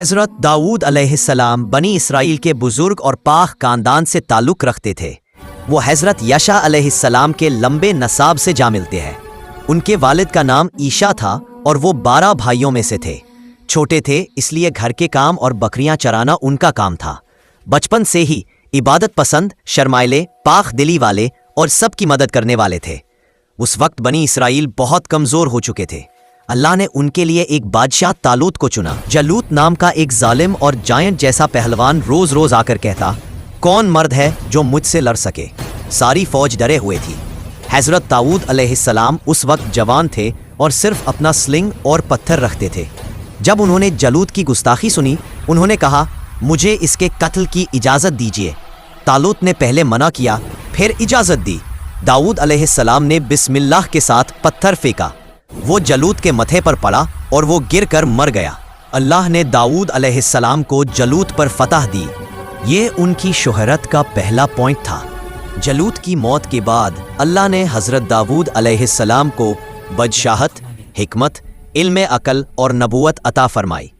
हज़रत दाऊद अलैहिस्सलाम बनी इसराइल के बुजुर्ग और पाक खानदान से ताल्लुक़ रखते थे। वो हज़रत यशा अलैहिस्सलाम के लंबे नसाब से जा मिलते हैं। उनके वालिद का नाम ईशा था और वो 12 भाइयों में से थे। छोटे थे इसलिए घर के काम और बकरियां चराना उनका काम था। बचपन से ही इबादत पसंद, शर्माइले, पाक दिली वाले और सबकी मदद करने वाले थे। उस वक्त बनी इसराइल बहुत कमज़ोर हो चुके थे। अल्लाह ने उनके लिए एक बादशाह तालूत को चुना। जलूत नाम का एक जालिम और जायंट जैसा पहलवान रोज रोज आकर कहता, कौन मर्द है जो मुझसे लड़ सके। सारी फौज डरे हुए थी। हज़रत दाऊद अलैहिस्सलाम उस वक्त जवान थे और सिर्फ अपना स्लिंग और पत्थर रखते थे। जब उन्होंने जलूत की गुस्ताखी सुनी, उन्होंने कहा, मुझे इसके कत्ल की इजाज़त दीजिए। तालूत ने पहले मना किया, फिर इजाज़त दी। दाऊद अलैहिस्सलाम ने बिस्मिल्लाह के साथ पत्थर फेंका। वो जलूत के मथे पर पड़ा और वो गिर कर मर गया। अल्लाह ने दाऊद अलैहिस्सलाम को जलूत पर फतह दी। ये उनकी शोहरत का पहला पॉइंट था। जलूत की मौत के बाद अल्लाह ने हज़रत दाऊद अलैहिस्सलाम को बदशाहत, हिकमत, इल्म अकल और नबूवत अता फरमाई।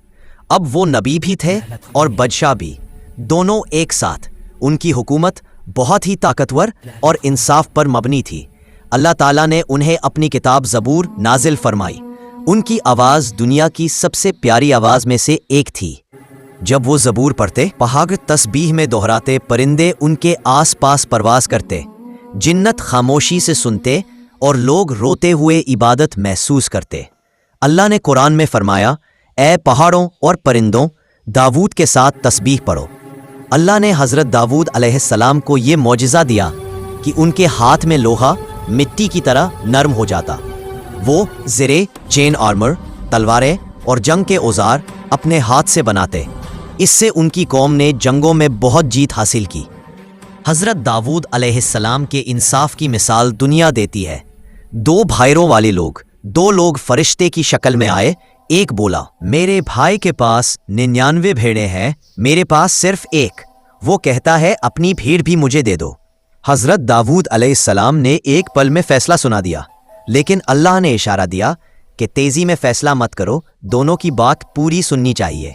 अब वो नबी भी थे और बदशाह भी, दोनों एक साथ। उनकी हुकूमत बहुत ही ताकतवर और इंसाफ पर मबनी थी। अल्लाह ताला ने उन्हें अपनी किताब ज़बूर नाजिल फरमाई। उनकी आवाज़ दुनिया की सबसे प्यारी आवाज़ में से एक थी। जब वो ज़बूर पढ़ते, पहाड़ तस्बीह में दोहराते, परिंदे उनके आस पास परवास करते, जिन्नत खामोशी से सुनते और लोग रोते हुए इबादत महसूस करते। अल्लाह ने कुरान में फरमाया, ए पहाड़ों और परिंदों, दाऊद के साथ तस्बीह पढ़ो। अल्लाह ने हज़रत दाऊद अलैहिस्सलाम को ये मौजिज़ा दिया कि उनके हाथ में लोहा मिट्टी की तरह नरम हो जाता। वो ज़रे, चेन आर्मर, तलवारें और जंग के औजार अपने हाथ से बनाते। इससे उनकी कौम ने जंगों में बहुत जीत हासिल की। हज़रत दाऊद अलैहिस्सलाम के इंसाफ की मिसाल दुनिया देती है। 2 भाइयों वाले लोग, 2 लोग फरिश्ते की शक्ल में आए। एक बोला, मेरे भाई के पास 99 भेड़ें हैं, मेरे पास सिर्फ एक। वो कहता है, अपनी भीड़ भी मुझे दे दो। हज़रत दाऊद अलैहिस्सलाम ने एक पल में फैसला सुना दिया, लेकिन अल्लाह ने इशारा दिया कि तेज़ी में फैसला मत करो, दोनों की बात पूरी सुननी चाहिए।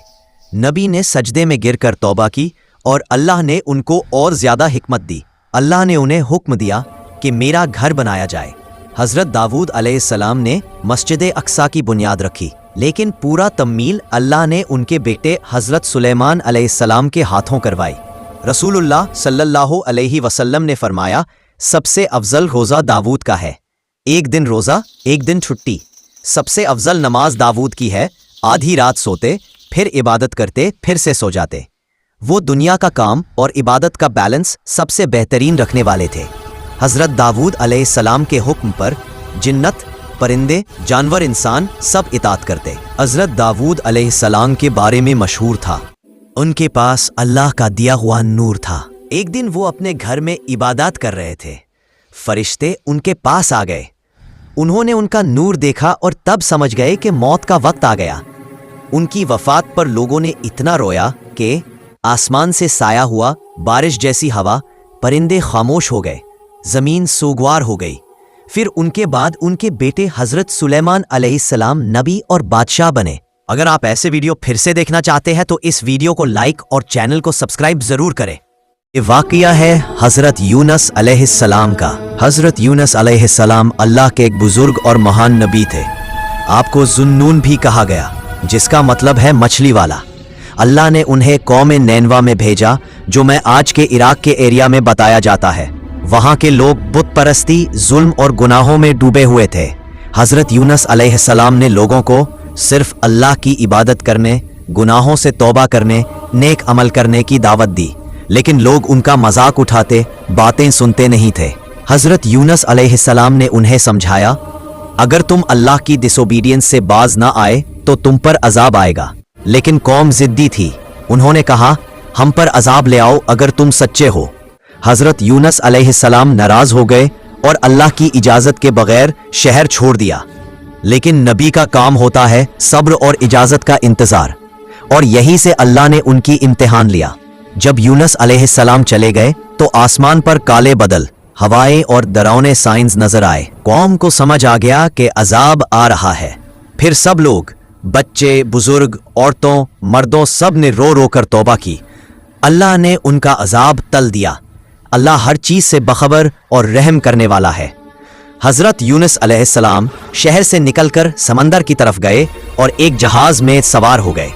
नबी ने सजदे में गिरकर तौबा की और अल्लाह ने उनको और ज़्यादा हिकमत दी। अल्लाह ने उन्हें हुक्म दिया कि मेरा घर बनाया जाए। हज़रत दाऊद अलैहिस्सलाम ने मस्जिद अक्सा की बुनियाद रखी, लेकिन पूरा तम्मील अल्लाह ने उनके बेटे हज़रत सुलेमान अलैहिस्सलाम के हाथों करवाई। रसूलुल्लाह सल्लल्लाहु अलैहि वसल्लम ने फरमाया, सबसे अफजल रोज़ा दाऊद का है। एक दिन रोज़ा, एक दिन छुट्टी। सबसे अफजल नमाज दाऊद की है। आधी रात सोते, फिर इबादत करते, फिर से सो जाते। वो दुनिया का काम और इबादत का बैलेंस सबसे बेहतरीन रखने वाले थे। हज़रत दाऊद अलैहिस्सलाम के हुक्म पर जिन्नत, परिंदे, जानवर, इंसान सब इताअत करते। हज़रत दाऊद अलैहिस्सलाम के बारे में मशहूर था, उनके पास अल्लाह का दिया हुआ नूर था। एक दिन वो अपने घर में इबादत कर रहे थे। फरिश्ते उनके पास आ गए। उन्होंने उनका नूर देखा और तब समझ गए कि मौत का वक्त आ गया। उनकी वफात पर लोगों ने इतना रोया कि आसमान से साया हुआ, बारिश जैसी हवा, परिंदे खामोश हो गए, ज़मीन सोगवार हो गई। फिर उनके बाद उनके बेटे हज़रत सुलेमान अलैहिस्सलाम नबी और बादशाह बने। अगर आप ऐसे वीडियो फिर से देखना चाहते हैं तो इस वीडियो को लाइक और चैनल को सब्सक्राइब ज़रूर करें। ये वाक़या है हज़रत यूनुस अलैहिस्सलाम का। हज़रत यूनुस अलैहिस्सलाम अल्लाह के एक बुज़ुर्ग और महान नबी थे। आपको ज़ुन्नून भी कहा गया, जिसका मतलब है मछली वाला। अल्लाह ने उन्हें कौम नैनवा में भेजा, जो मैं आज के इराक के एरिया में बताया जाता है। वहाँ के लोग बुत परस्ती, जुल्म और गुनाहों में डूबे हुए थे। हज़रत यूनुस अलैहिस्सलाम ने लोगों को सिर्फ अल्लाह की इबादत करने, गुनाहों से तौबा करने, नेक अमल करने की दावत दी, लेकिन लोग उनका मजाक उठाते, बातें सुनते नहीं थे। हज़रत यूनुस अलैहिस्सलाम ने उन्हें समझाया, अगर तुम अल्लाह की डिसोबीडियंस से बाज ना आए तो तुम पर अजाब आएगा। लेकिन कौम ज़िद्दी थी। उन्होंने कहा, हम पर अजाब ले आओ अगर तुम सच्चे हो। हज़रत यूनुस अलैहिस्सलाम नाराज़ हो गए और अल्लाह की इजाज़त के बगैर शहर छोड़ दिया। लेकिन नबी का काम होता है सब्र और इजाज़त का इंतज़ार, और यहीं से अल्लाह ने उनकी इम्तिहान लिया। जब यूनुस अलैहिस्सलाम चले गए तो आसमान पर काले बदल, हवाएं और डरावने साइंस नजर आए। कौम को समझ आ गया कि अजाब आ रहा है। फिर सब लोग बच्चे, बुजुर्ग, औरतों, मर्दों सब ने रो रो कर तौबा की। अल्लाह ने उनका अजाब टल दिया। अल्लाह हर चीज से बखबर और रहम करने वाला है। हजरत यूनुस अलैहिस्सलाम शहर से निकलकर समंदर की तरफ गए और एक जहाज में सवार हो गए।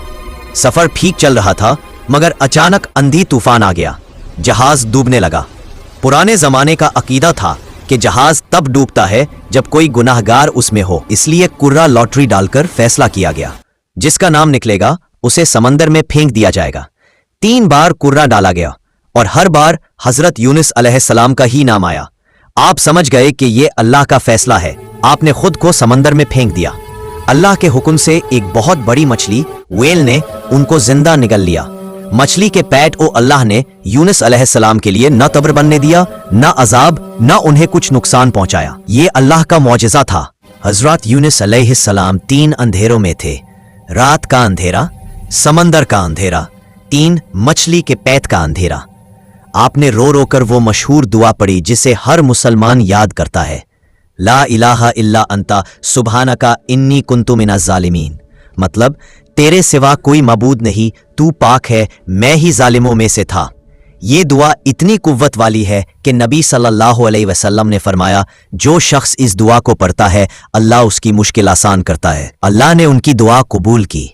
सफर ठीक चल रहा था मगर अचानक आंधी तूफान आ गया। जहाज डूबने लगा। पुराने जमाने का अकीदा था कि जहाज तब डूबता है जब कोई गुनाहगार उसमें हो, इसलिए कुर्रा लॉटरी डालकर फैसला किया गया। जिसका नाम निकलेगा उसे समंदर में फेंक दिया जाएगा। 3 बार कुर्रा डाला गया और हर बार हजरत यूनुस अलैहिस्सलाम का ही नाम आया। आप समझ गए कि ये अल्लाह का फैसला है। आपने खुद को समंदर में फेंक दिया। अल्लाह के हुक्म से एक बहुत बड़ी मछली वेल ने उनको जिंदा निगल लिया। मछली के पेट को अल्लाह ने यूनुस अलैहिस्सलाम के लिए न कब्र बनने दिया, न अजाब, न उन्हें कुछ नुकसान पहुंचाया। ये अल्लाह का मौजिज़ा था। हजरत यूनुस अलैहिस्सलाम 3 अंधेरों में थे। रात का अंधेरा, समंदर का अंधेरा, 3 मछली के पेट का अंधेरा। आपने रो रो कर वो मशहूर दुआ पढ़ी जिसे हर मुसलमान याद करता है, ला इलाहा इल्ला अंता सुब्हानका इन्नी कुन्तु मिनज़ ज़ालिमीन। मतलब तेरे सिवा कोई मबूद नहीं, तू पाक है, मैं ही जालिमों में से था। ये दुआ इतनी कुव्वत वाली है कि नबी सल्लल्लाहु अलैहि वसल्लम ने फरमाया, जो शख्स इस दुआ को पढ़ता है अल्लाह उसकी मुश्किल आसान करता है। अल्लाह ने उनकी दुआ कबूल की।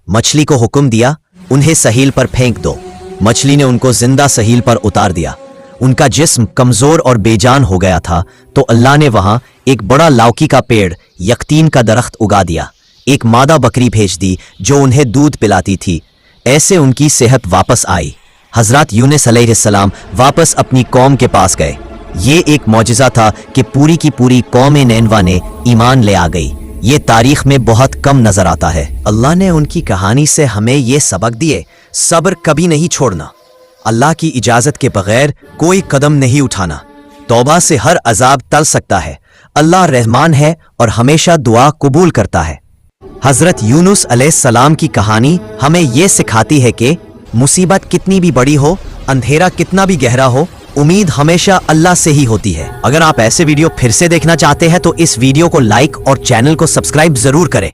मछली को हुक्म दिया, उन्हें सहील पर फेंक दो। मछली ने उनको जिंदा सहील पर उतार दिया। उनका जिस्म कमजोर और बेजान हो गया था तो अल्लाह ने वहां एक बड़ा लौकी का पेड़, यकतीन का दरख्त उगा दिया। एक मादा बकरी भेज दी जो उन्हें दूध पिलाती थी। ऐसे उनकी सेहत वापस आई। हजरत यूनुस अलैहिस्सलाम वापस अपनी कौम के पास गए। ये एक मौजिज़ा था कि पूरी की पूरी कौम नैनवा ने ईमान ले आ गई। ये तारीख में बहुत कम नजर आता है। अल्लाह ने उनकी कहानी से हमें ये सबक दिए, सब्र कभी नहीं छोड़ना, अल्लाह की इजाजत के बगैर कोई कदम नहीं उठाना। तौबा से हर अजाब टल सकता है। अल्लाह रहमान है और हमेशा दुआ कबूल करता है। हजरत यूनुस अलैहिस्सलाम की कहानी हमें ये सिखाती है कि मुसीबत कितनी भी बड़ी हो, अंधेरा कितना भी गहरा हो, उम्मीद हमेशा अल्लाह से ही होती है। अगर आप ऐसे वीडियो फिर से देखना चाहते हैं तो इस वीडियो को लाइक और चैनल को सब्सक्राइब जरूर करें।